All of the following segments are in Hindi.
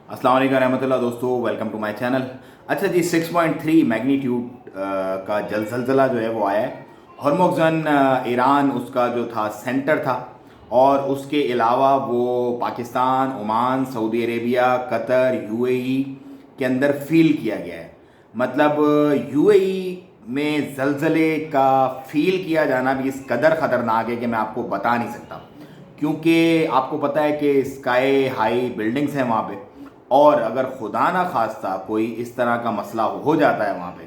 अस्सलाम वालेकुम रहमतुल्लाह दोस्तों, वेलकम टू माय चैनल। अच्छा जी, 6.3 मैग्नीट्यूड का जलजला जो है वो आया है। हॉर्मुज़गन ईरान उसका जो था सेंटर था, और उसके अलावा वो Pakistan, Oman, Saudi Arabia, Qatar, UAE के अंदर फील किया गया है। मतलब यूएई में जलजले का फील किया जाना भी इस कदर ख़तरनाक है कि मैं आपको बता नहीं सकता। क्योंकि आपको पता है कि स्काई हाई बिल्डिंग्स हैं वहाँ पे, और अगर खुदा ना खास्ता कोई इस तरह का मसला हो जाता है वहाँ पे,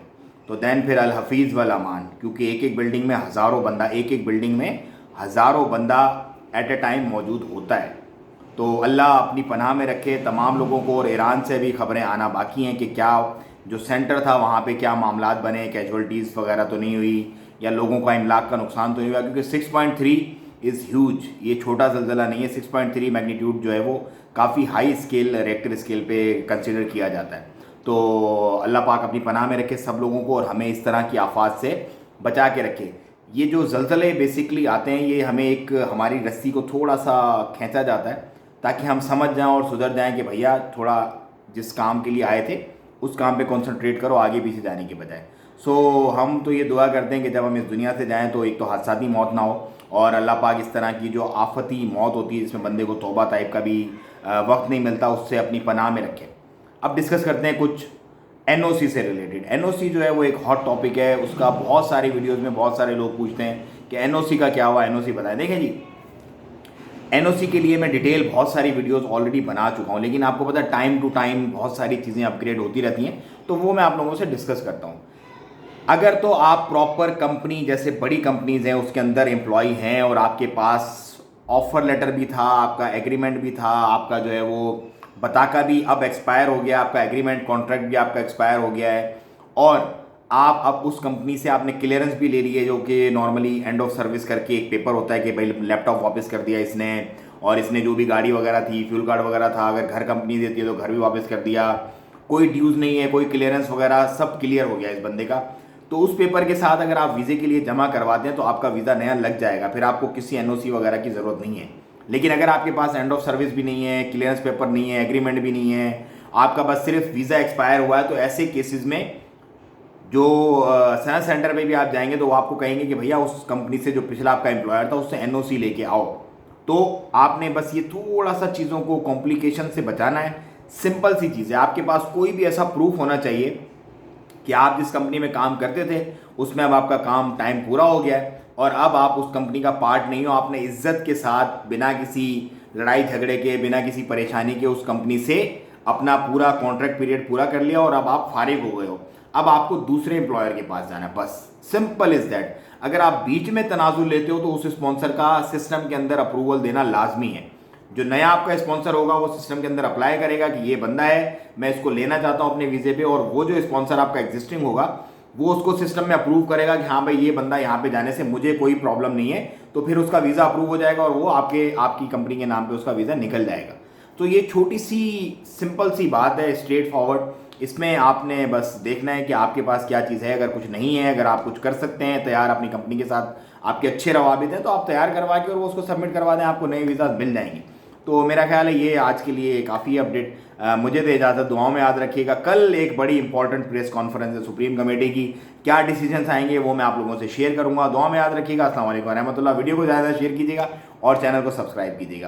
तो दैन फिर अल हफीज़ वल अमान, क्योंकि एक एक बिल्डिंग में हज़ारों बंदा, एक एक बिल्डिंग में हज़ारों बंदा एट ए टाइम मौजूद होता है। तो अल्लाह अपनी पनाह में रखे तमाम लोगों को। और ईरान से भी खबरें आना बाकी हैं कि क्या जो सेंटर था वहाँ पे क्या मामलात बने, कैजुअल्टीज़ वगैरह तो नहीं हुई, या लोगों का इमलाक का नुकसान तो नहीं हुआ, क्योंकि 6.3 इज़ ह्यूज, ये छोटा जलजला नहीं है। 6.3 मैग्नीट्यूड जो है वो काफ़ी हाई स्केल, रेक्टर स्केल पे कंसिडर किया जाता है। तो अल्लाह पाक अपनी पनाह में रखे सब लोगों को, और हमें इस तरह की आफात से बचा के रखे। ये जो जलजले बेसिकली आते हैं, ये हमें एक हमारी रस्सी को थोड़ा सा खींचा जाता है ताकि हम समझ जाएं और सुधर जाएं कि भैया थोड़ा जिस काम के लिए आए थे उस काम पे कंसंट्रेट करो, आगे पीछे जाने के बजाय। सो हम तो ये दुआ करते हैं कि जब हम इस दुनिया से जाएं तो एक तो हादसाती मौत ना हो, और अल्लाह पाक इस तरह की जो आफती मौत होती है जिसमें बंदे को तौबा टाइप का भी वक्त नहीं मिलता, उससे अपनी पनाह में रखें। अब डिस्कस करते हैं कुछ एनओसी से रिलेटेड। एनओसी जो है वो एक हॉट टॉपिक है, उसका बहुत सारी वीडियोस में बहुत सारे लोग पूछते हैं कि एनओसी का क्या हुआ, एनओसी बताएं। देखें जी, एनओसी के लिए मैं डिटेल बहुत सारी वीडियोस ऑलरेडी बना चुका हूँ, लेकिन आपको पता है टाइम टू टाइम बहुत सारी चीज़ें अपग्रेड होती रहती हैं, तो वो मैं आप लोगों से डिस्कस करता हूँ। अगर तो आप प्रॉपर कंपनी, जैसे बड़ी कंपनीज हैं उसके अंदर एम्प्लॉय हैं, और आपके पास ऑफर लेटर भी था, आपका एग्रीमेंट भी था, आपका जो है वो बताका भी अब एक्सपायर हो गया, आपका एग्रीमेंट कॉन्ट्रैक्ट भी आपका एक्सपायर हो गया है, और आप अब उस कंपनी से आपने क्लियरेंस भी ले ली है, जो कि नॉर्मली एंड ऑफ सर्विस करके एक पेपर होता है कि भाई लैपटॉप वापस कर दिया इसने, और इसने जो भी गाड़ी वगैरह थी, फ्यूल कार्ड वगैरह था, अगर घर कंपनी देती है तो घर भी वापस कर दिया, कोई ड्यूज़ नहीं है, कोई क्लियरेंस वगैरह, सब क्लियर हो गया इस बंदे का। तो उस पेपर के साथ अगर आप वीज़े के लिए जमा करवाते हैं तो आपका वीज़ा नया लग जाएगा, फिर आपको किसी एनओसी वगैरह की ज़रूरत नहीं है। लेकिन अगर आपके पास एंड ऑफ सर्विस भी नहीं है, क्लियरेंस पेपर नहीं है, एग्रीमेंट भी नहीं है, आपका बस सिर्फ वीज़ा एक्सपायर हुआ है, तो ऐसे केसेस में जो सर्विस सेंटर पे भी आप जाएंगे तो वो आपको कहेंगे कि भैया उस कंपनी से जो पिछला आपका एम्प्लॉयर था उससे एनओसी लेके आओ। तो आपने बस ये थोड़ा सा चीज़ों को कॉम्प्लिकेशन से बचाना है। सिंपल सी चीज़ है, आपके पास कोई भी ऐसा प्रूफ होना चाहिए कि आप जिस कंपनी में काम करते थे उसमें अब आपका काम टाइम पूरा हो गया है, और अब आप उस कंपनी का पार्ट नहीं हो। आपने इज्जत के साथ, बिना किसी लड़ाई झगड़े के, बिना किसी परेशानी के उस कंपनी से अपना पूरा कॉन्ट्रैक्ट पीरियड पूरा कर लिया, और अब आप फारिग हो गए हो। अब आपको दूसरे एम्प्लॉयर के पास जाना है, बस सिंपल इज दैट। अगर आप बीच में तनाजुल लेते हो तो उस स्पॉन्सर का सिस्टम के अंदर अप्रूवल देना लाजमी है। जो नया आपका स्पॉन्सर होगा वो सिस्टम के अंदर अप्लाई करेगा कि ये बंदा है, मैं इसको लेना चाहता हूं अपने वीजे पे, और वो जो स्पॉन्सर आपका एग्जिस्टिंग होगा वो उसको सिस्टम में अप्रूव करेगा कि हाँ भाई ये बंदा यहाँ पे जाने से मुझे कोई प्रॉब्लम नहीं है, तो फिर उसका वीज़ा अप्रूव हो जाएगा और वो आपकी कंपनी के नाम पे उसका वीज़ा निकल जाएगा। तो ये छोटी सी सिंपल सी बात है, स्ट्रेट फॉरवर्ड। इसमें आपने बस देखना है कि आपके पास क्या चीज़ है। अगर कुछ नहीं है, अगर आप कुछ कर सकते हैं तैयार अपनी कंपनी के साथ, आपके अच्छे रवाबित हैं, तो आप तैयार करवा के और वो उसको सबमिट करवा दें, आपको नए वीज़ा मिल जाएंगे। तो मेरा ख्याल है ये आज के लिए काफ़ी अपडेट। मुझे तो इजाज़त, दुआओं में याद रखिएगा। कल एक बड़ी इंपॉर्टेंट प्रेस कॉन्फ्रेंस है सुप्रीम कमेटी की, क्या डिसीजंस आएंगे वो मैं आप लोगों से शेयर करूंगा। दुआ में याद रखिएगा। अस्सलाम वालेकुम रहमतुल्लाह। वीडियो को ज़्यादा शेयर कीजिएगा और चैनल को सब्सक्राइब कीजिएगा।